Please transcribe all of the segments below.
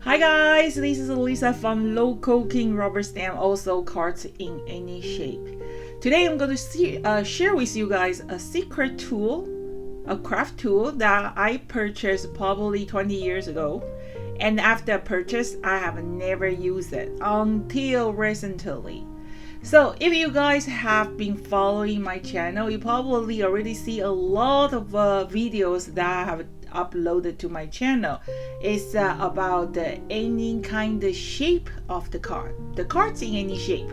Hi guys, this is Lisa from Local King Rubber Stamp, also cards in any shape. Today I'm going to share with you guys a secret tool, a craft tool that I purchased probably 20 years ago. And after purchase, I have never used it until recently. So if you guys have been following my channel, you probably already see a lot of videos that I have uploaded to my channel. It's about any kind of shape of the card. The cards in any shape.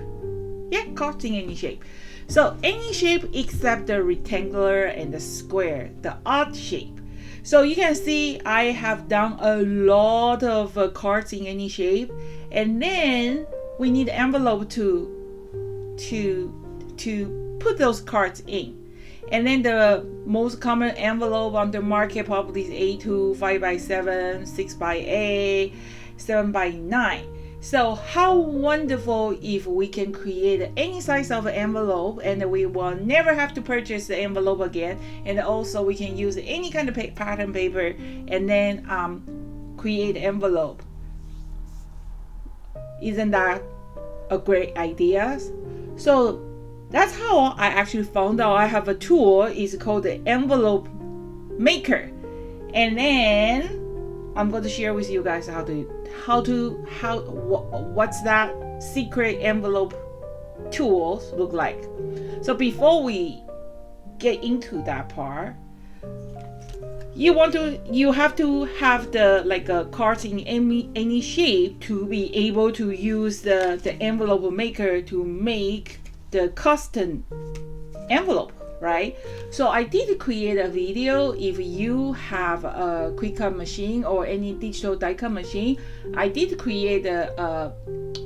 Yeah, cards in any shape. So any shape except the rectangular and the square, the odd shape. So you can see I have done a lot of cards in any shape, and then we need an envelope to put those cards in. And then the most common envelope on the market probably is A2, 5x7, 6x8, 7x9. So how wonderful if we can create any size of envelope, and we will never have to purchase the envelope again. And also we can use any kind of pattern paper and then create envelope. Isn't that a great idea? So that's how I actually found out I have a tool. It's called the envelope maker. And then I'm going to share with you guys what's that secret envelope tools look like. So before we get into that part, you have to have the cards in any shape to be able to use the envelope maker to make the custom envelope, right? So I did create a video. If you have a Cricut machine or any digital die cut machine, I did create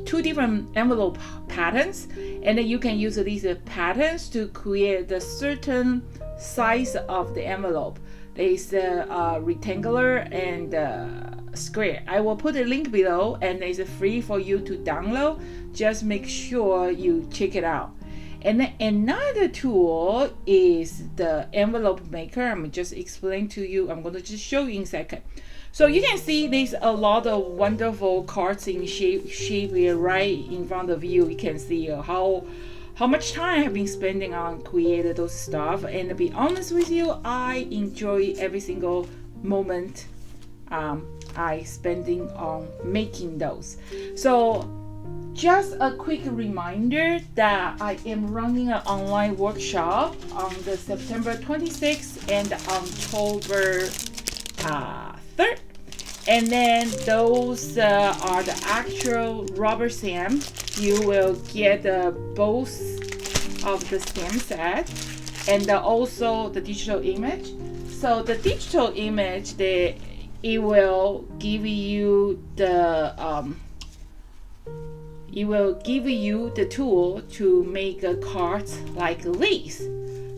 two different envelope patterns, and then you can use these patterns to create the certain size of the envelope. There is rectangular and square. I will put a link below, and it's free for you to download. Just make sure you check it out. And then another tool is the envelope maker. I'm just explain to you. I'm going to just show you in a second. So you can see there's a lot of wonderful cards in shape here right in front of you. You can see how much time I have been spending on creating those stuff. And to be honest with you, I enjoy every single moment I spending on making those. So just a quick reminder that I am running an online workshop on the September 26th and October 3rd. And then those are the actual rubber stamp. You will get both of the stamp set and also the digital image. So the digital image, it will give you the tool to make a cards like this.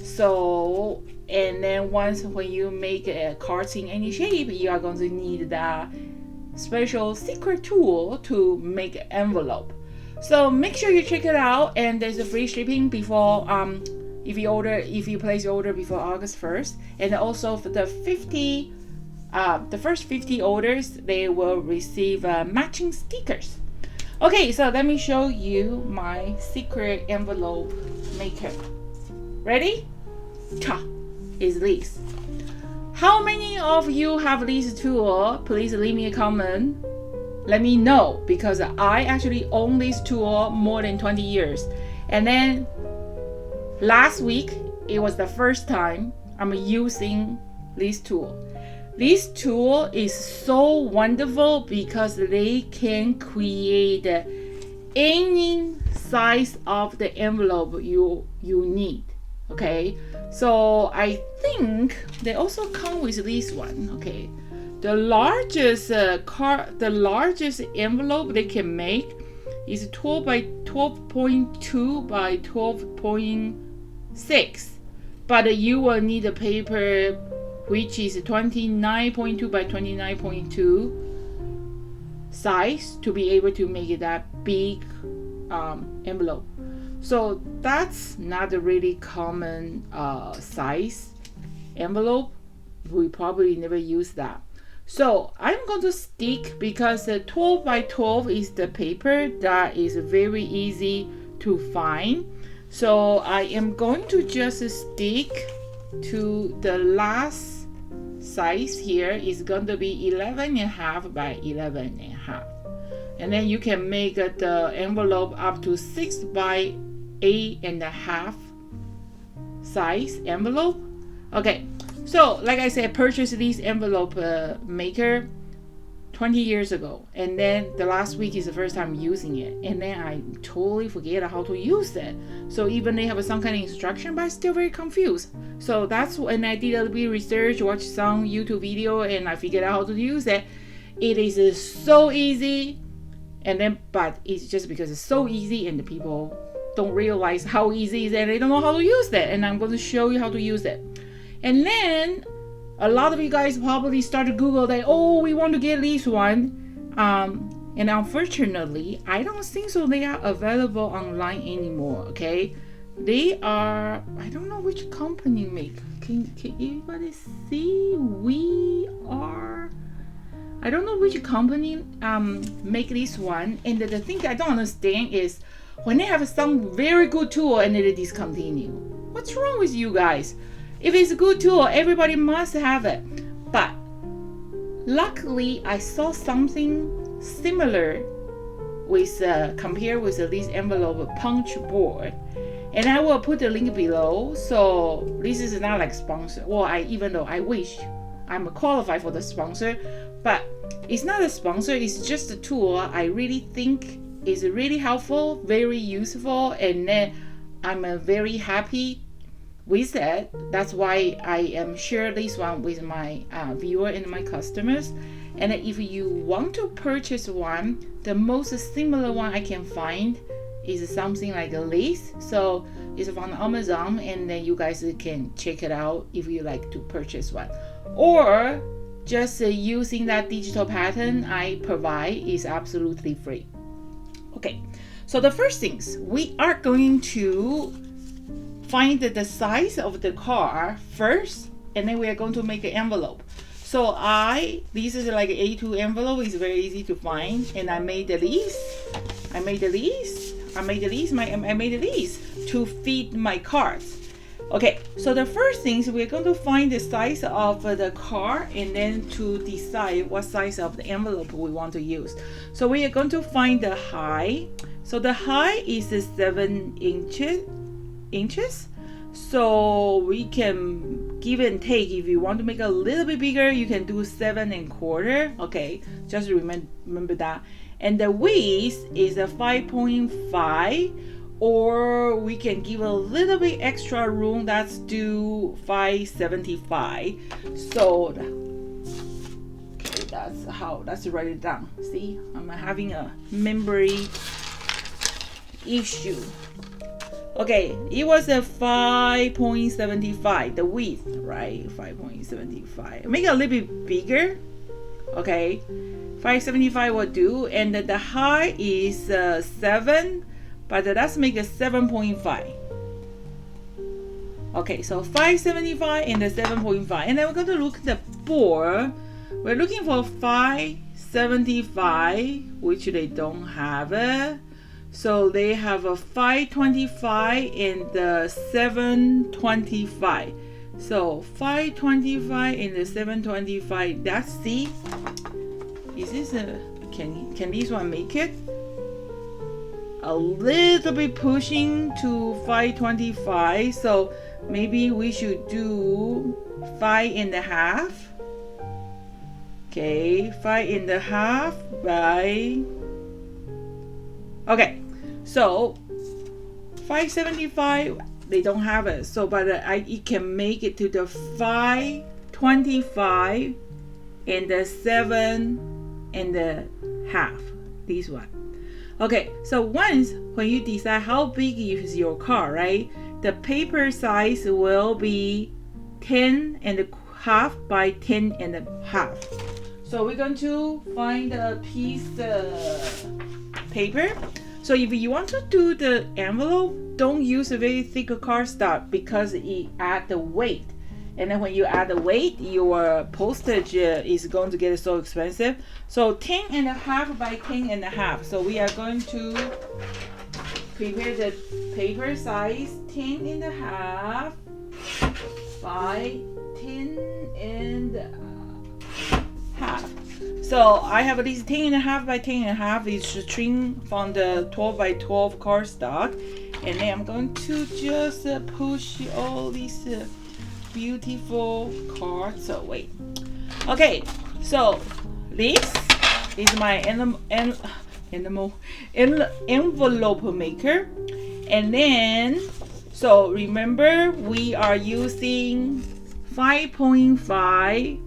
So, and then when you make a cards in any shape, you are going to need that special secret tool to make an envelope. So make sure you check it out, and there's a free shipping before if you place your order before August 1st, and also for the first 50 orders, they will receive matching stickers. Okay, so let me show you my secret envelope maker. Ready? Ta is this. How many of you have this tool? Please leave me a comment. Let me know, because I actually own this tool more than 20 years. And then last week, it was the first time I'm using this tool. This tool is so wonderful because they can create any size of the envelope you need. Okay, so I think they also come with this one. Okay, the largest envelope they can make is 12 by 12.2 by 12.6, but you will need a paper which is 29.2 by 29.2 size to be able to make that big envelope. So that's not a really common size envelope. We probably never use that. So I'm going to stick, because the 12 by 12 is the paper that is very easy to find. So I am going to just stick to the last size here. Is going to be 11.5 by 11.5. And then you can make the envelope up to 6 by 8.5 size envelope. Okay, so like I said, I purchased this envelope maker 20 years ago, and then the last week is the first time using it, and then I totally forget how to use it. So even they have some kind of instruction, but I'm still very confused. So that's when I did a little bit of research, watched some YouTube video, and I figured out how to use it. It is so easy, and then but it's just because it's so easy and the people don't realize how easy it is and they don't know how to use it, and I'm going to show you how to use it. And then a lot of you guys probably start to Google that, oh, we want to get this one. And unfortunately, I don't think so they are available online anymore, okay? They are, I don't know which company make. Can anybody see? I don't know which company make this one. And the thing I don't understand is when they have some very good tool and they discontinue. What's wrong with you guys? If it's a good tool, everybody must have it. But luckily, I saw something similar with compared with this envelope punch board, and I will put the link below. So this is not like sponsor. Well, even though I wish I'm qualified for the sponsor, but it's not a sponsor. It's just a tool I really think is really helpful, very useful, and then I'm very happy with it. That's why I am share this one with my viewer and my customers. And if you want to purchase one, the most similar one I can find is something like a lace. So it's from Amazon, and then you guys can check it out if you like to purchase one. Or just using that digital pattern I provide is absolutely free. Okay, so the first things, we are going to find the size of the card first, and then we are going to make an envelope. So this is like an A2 envelope. It's very easy to find, and I made these to fit my cards. Okay, so the first things, we're going to find the size of the card, and then to decide what size of the envelope we want to use. So we are going to find the height. So the height is 7 inches. So we can give and take. If you want to make it a little bit bigger, you can do 7 1/4. Okay, just remember that. And the width is a 5.5, or we can give a little bit extra room. That's do 5.75. So okay, let's write it down. See, I'm having a memory issue. Okay, it was a 5.75, the width, right? 5.75. Make it a little bit bigger. Okay, 5.75 will do. And the height is 7, but let's make it 7.5. Okay, so 5.75 and the 7.5. And then we're going to look at the board. We're looking for 5.75, which they don't have it. So they have a 5.25 and the 7.25. So 5.25 and the 7.25. That's C. Is this can this one make it? A little bit pushing to 5.25. So maybe we should do 5.5. Okay, 5.5 by. Okay, so 5.75 they don't have it. So, but it can make it to the 5.25 and the 7.5. This one. Okay, so once when you decide how big is your card, right? The paper size will be 10.5 by 10.5. So we're going to find a piece of paper. So if you want to do the envelope, don't use a very thick cardstock because it adds the weight. And then when you add the weight, your postage is going to get so expensive. So 10.5 by 10.5. So we are going to prepare the paper size 10.5 by 10.5. So I have this 10.5 by 10.5 is trim from the 12 by 12 cardstock, and then I'm going to just push all these beautiful cards away. Okay, so this is my envelope maker, and then so remember we are using 5.5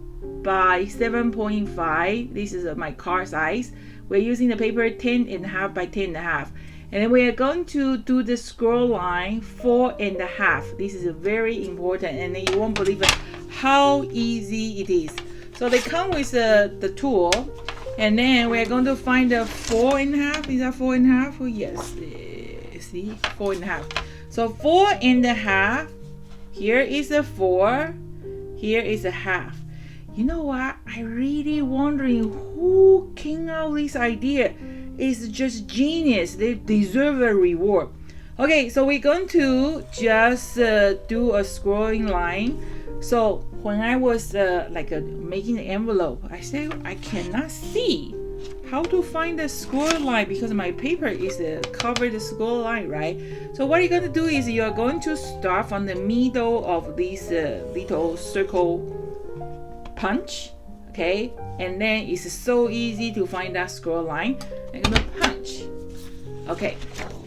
by 7.5. This is my card size. We're using the paper 10.5 by 10.5, and then we are going to do the scroll line 4.5. This is very important, and you won't believe it how easy it is. So they come with the tool, and then we're going to find the 4.5. Is that 4.5? Oh, yes. See, 4.5. So 4.5. Here is a 4. Here is a half. You know what? I really wondering who came out with this idea. It's just genius. They deserve a reward. Okay, so we're going to just do a scrolling line. So when I was making the envelope, I said I cannot see how to find the scroll line because my paper is covered the scroll line, right? So what you're going to do is you're going to start from the middle of this little circle punch, okay, and then it's so easy to find that scroll line. I'm gonna punch. Okay,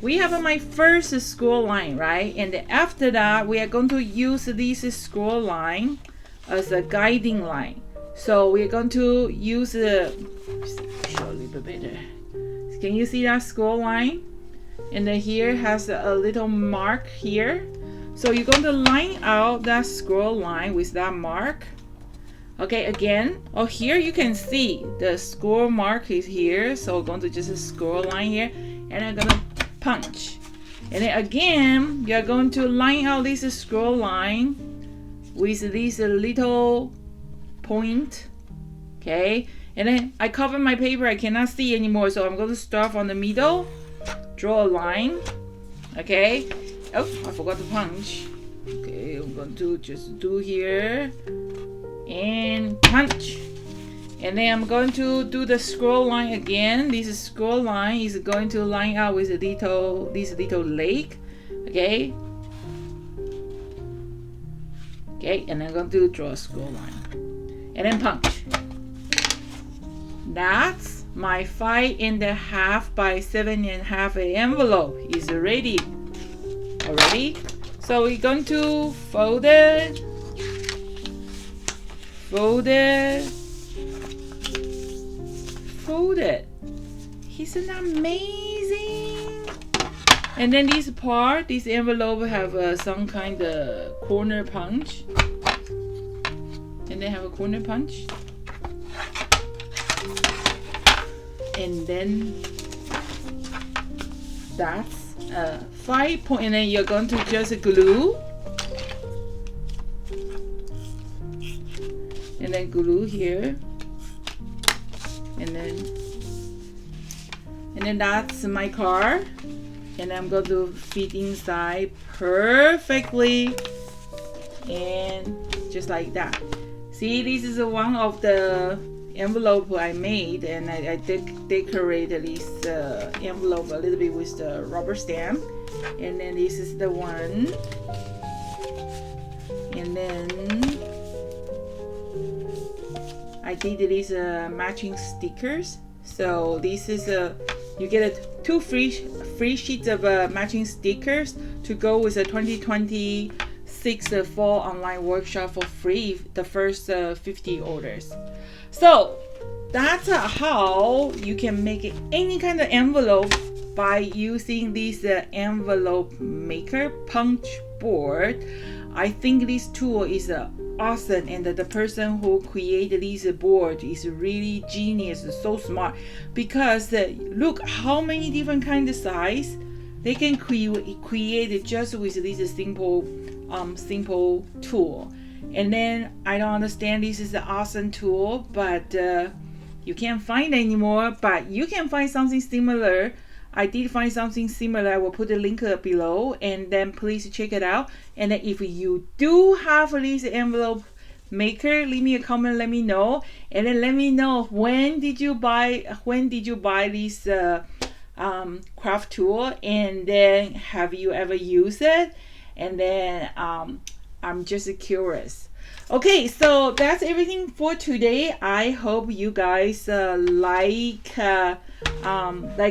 we have my first scroll line, right? And then after that, we are going to use this scroll line as a guiding line. So we're going to use show a little bit better. Can you see that scroll line? And then here has a little mark here. So you're going to line out that scroll line with that mark. Okay, again, here you can see the scroll mark is here, so I'm going to just scroll line here, and I'm gonna punch. And then again, you're going to line out this scroll line with this little point, okay? And then I cover my paper, I cannot see anymore, so I'm going to start from the middle, draw a line, okay? Oh, I forgot to punch. Okay, I'm going to just do here and punch, and then I'm going to do the scroll line again. This scroll line is going to line out with this little lake, okay, and I'm going to draw a scroll line and then punch. That's my 5.5 by 7.5 envelope is ready already. So we're going to fold it, fold it. Isn't that amazing? And then this part, this envelope have some kind of corner punch. And they have a corner punch. And then that's 5 point. And then you're going to just glue. And then glue here, and then that's my card, and I'm going to fit inside perfectly, and just like that. See, this is one of the envelope I made, and I decorated this envelope a little bit with the rubber stamp, and then this is the one, and then I did these matching stickers. So this is you get 2 free sheets of matching stickers to go with a 2026 fall online workshop for free the first 50 orders. So that's how you can make any kind of envelope by using this envelope maker punch board. I think this tool is awesome, and the person who created this board is really genius, so smart, because look how many different kind of size they can create just with this simple tool. And then I don't understand, this is an awesome tool, but you can't find it anymore, but you can find something similar. I did find something similar. I will put the link below, and then please check it out. And then if you do have this envelope maker, leave me a comment, let me know, and then let me know when did you buy this craft tool, and then have you ever used it, and then I'm just curious. Okay, so that's everything for today. I hope you guys like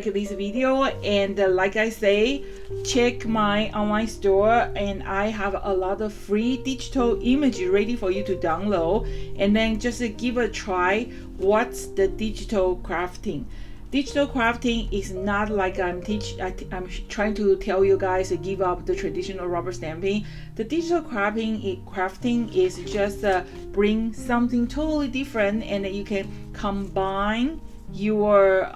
this video, and like I say, check my online store, and I have a lot of free digital images ready for you to download, and then just give a try. What's the digital crafting? Digital crafting is not like I'm trying to tell you guys to give up the traditional rubber stamping. The digital crafting is just bring something totally different, and you can combine your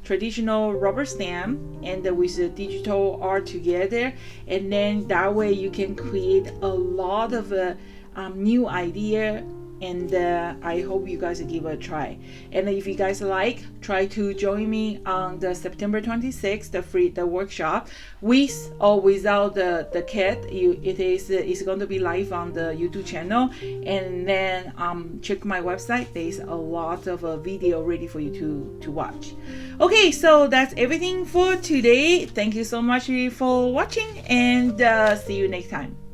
traditional rubber stamp and with the digital art together, and then that way you can create a lot of new idea. And I hope you guys give it a try. And if you guys like, try to join me on the September 26th, the workshop, with or without the kit. It's going to be live on the YouTube channel. And then check my website. There's a lot of video ready for you to watch. Okay, so that's everything for today. Thank you so much for watching, and see you next time.